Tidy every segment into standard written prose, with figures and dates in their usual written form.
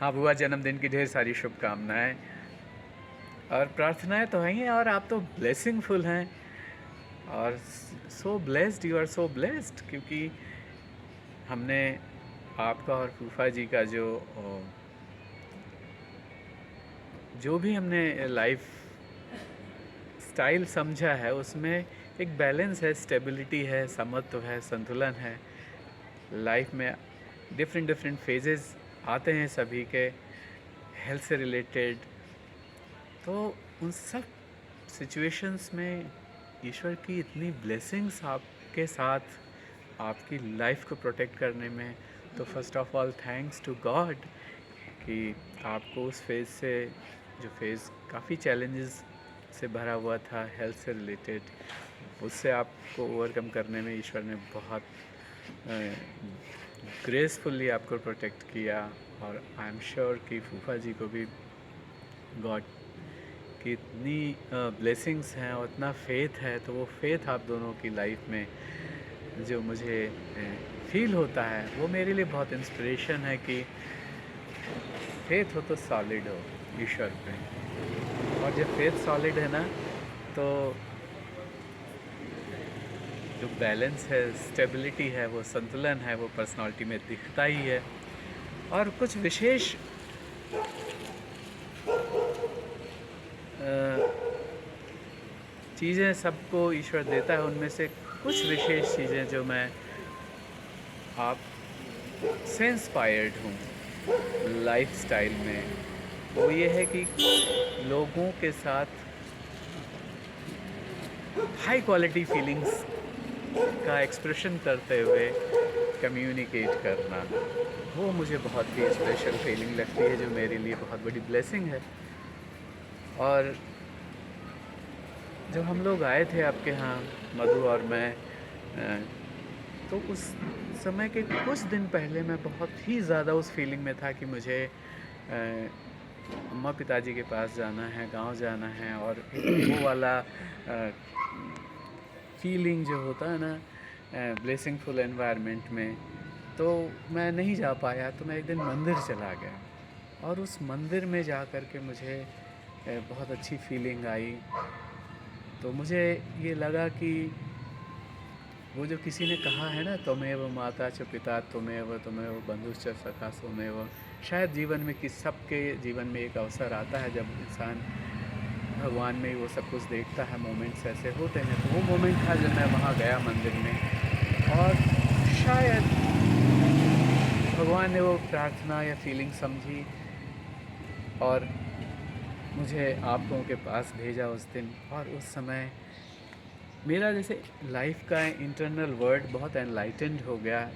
हाँ बुआ, जन्मदिन की ढेर सारी शुभकामनाएँ और प्रार्थनाएँ तो हैं ही, और आप तो ब्लेसिंगफुल हैं और so blessed, you are so blessed, क्योंकि हमने आपका और फूफा जी का जो भी हमने लाइफ स्टाइल समझा है, उसमें एक बैलेंस है, स्टेबिलिटी है, समत्व है, संतुलन है। लाइफ में डिफरेंट डिफरेंट फेजेस आते हैं सभी के, हेल्थ से रिलेटेड। तो उन सब सिचुएशंस में ईश्वर की इतनी ब्लेसिंग्स आपके साथ, आपकी लाइफ को प्रोटेक्ट करने में। तो first of all thanks to God कि आपको उस फेज़ से, जो फेज़ काफ़ी चैलेंजेस से भरा हुआ था हेल्थ से रिलेटेड, उससे आपको ओवरकम करने में ईश्वर ने बहुत ग्रेसफुली आपको प्रोटेक्ट किया। और आई एम श्योर कि फूफा जी को भी गॉड की इतनी ब्लेसिंग्स हैं और इतना फेथ है। तो वो फेथ आप दोनों की लाइफ में जो मुझे फील होता है, वो मेरे लिए बहुत इंस्पिरेशन है कि फेथ हो तो सॉलिड हो ईश्वर पे। और जब फेथ सॉलिड है ना, तो जो बैलेंस है, स्टेबिलिटी है, वो संतुलन है, वो पर्सनालिटी में दिखता ही है। और कुछ विशेष चीज़ें सबको ईश्वर देता है, उनमें से कुछ विशेष चीज़ें जो मैं आप से इंस्पायर्ड हूँ लाइफस्टाइल में, वो ये है कि लोगों के साथ हाई क्वालिटी फीलिंग्स का एक्सप्रेशन करते हुए कम्युनिकेट करना, वो मुझे बहुत ही स्पेशल फीलिंग लगती है, जो मेरे लिए बहुत बड़ी ब्लेसिंग है। और जब हम लोग आए थे आपके यहाँ, मधु और मैं, तो उस समय के कुछ दिन पहले मैं बहुत ही ज़्यादा उस फीलिंग में था कि मुझे अम्मा पिताजी के पास जाना है, गांव जाना है। और वो वाला फीलिंग जो होता है ना ब्लेसिंगफुल एनवायरनमेंट में, तो मैं नहीं जा पाया। तो मैं एक दिन मंदिर चला गया, और उस मंदिर में जा कर के मुझे बहुत अच्छी फीलिंग आई। तो मुझे ये लगा कि वो जो किसी ने कहा है ना, त्वमेव माता च पिता त्वमेव बंधुश्च सखा स्वमेव, शायद जीवन में सबके जीवन में एक अवसर आता है जब इंसान भगवान में ही वो सब कुछ देखता है, मोमेंट्स ऐसे होते हैं। तो वो मोमेंट था जब मैं वहाँ गया मंदिर में, और शायद भगवान ने वो प्रार्थना या फीलिंग समझी और मुझे आप लोगों के पास भेजा उस दिन। और उस समय मेरा जैसे लाइफ का इंटरनल वर्ल्ड बहुत एनलाइटेंड हो गया।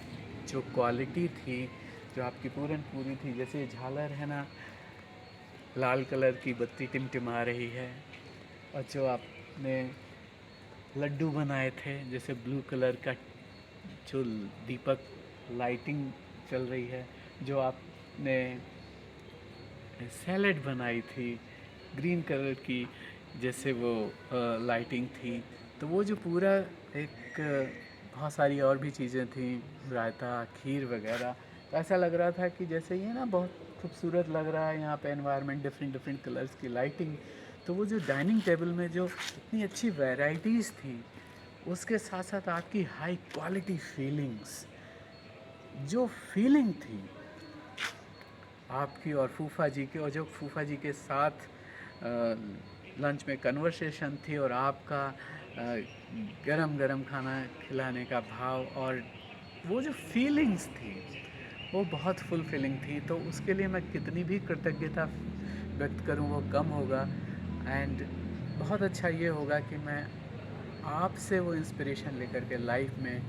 जो क्वालिटी थी, जो आपकी पूरन पूरी थी, जैसे झालर है ना, लाल कलर की बत्ती टिमटिमा रही है, और जो आपने लड्डू बनाए थे, जैसे ब्लू कलर का जो दीपक लाइटिंग चल रही है, जो आपने सैलेड बनाई थी ग्रीन कलर की, जैसे वो लाइटिंग थी। तो वो जो पूरा एक बहुत सारी और भी चीज़ें थी, रायता, खीर वगैरह। तो ऐसा लग रहा था कि जैसे ये ना बहुत खूबसूरत लग रहा है यहाँ पे एनवायरनमेंट, डिफरेंट डिफरेंट कलर्स की लाइटिंग। तो वो जो डाइनिंग टेबल में जो इतनी अच्छी वैराइटीज़ थी, उसके साथ साथ आपकी हाई क्वालिटी फीलिंग्स, जो फीलिंग थी आपकी और फूफा जी की, और जो फूफा जी के साथ लंच में कन्वर्सेशन थी, और आपका गरम गरम खाना खिलाने का भाव, और वो जो फीलिंग्स थी, वो बहुत फुलफिलिंग थी। तो उसके लिए मैं कितनी भी कृतज्ञता व्यक्त करूं वो कम होगा। एंड बहुत अच्छा ये होगा कि मैं आपसे वो इंस्पिरेशन लेकर के लाइफ में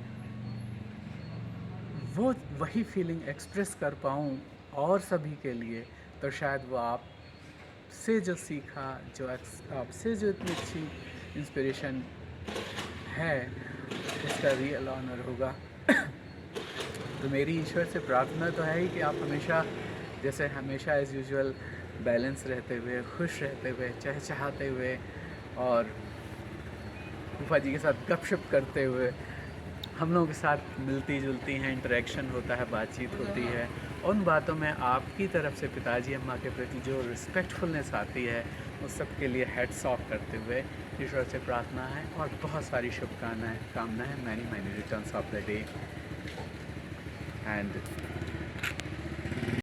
वो वही फीलिंग एक्सप्रेस कर पाऊँ और सभी के लिए। तो शायद वो आपसे जो सीखा, जो आपसे जो इतनी अच्छी इंस्पिरेशन है, उसका रियल ऑनर होगा। तो मेरी ईश्वर से प्रार्थना तो है ही कि आप हमेशा, जैसे हमेशा एज़ यूजुअल, बैलेंस रहते हुए, खुश रहते हुए, चहचहाते हुए, और फूफा जी के साथ गपशप करते हुए, हम लोगों के साथ मिलती जुलती हैं, इंटरेक्शन होता है, बातचीत होती है, उन बातों में आपकी तरफ से पिताजी अम्मा के प्रति जो रिस्पेक्टफुलनेस आती है, उस सब के लिए हेड्स ऑफ करते हुए ईश्वर से प्रार्थना है और बहुत सारी शुभकामनाएं, many many returns of the day, and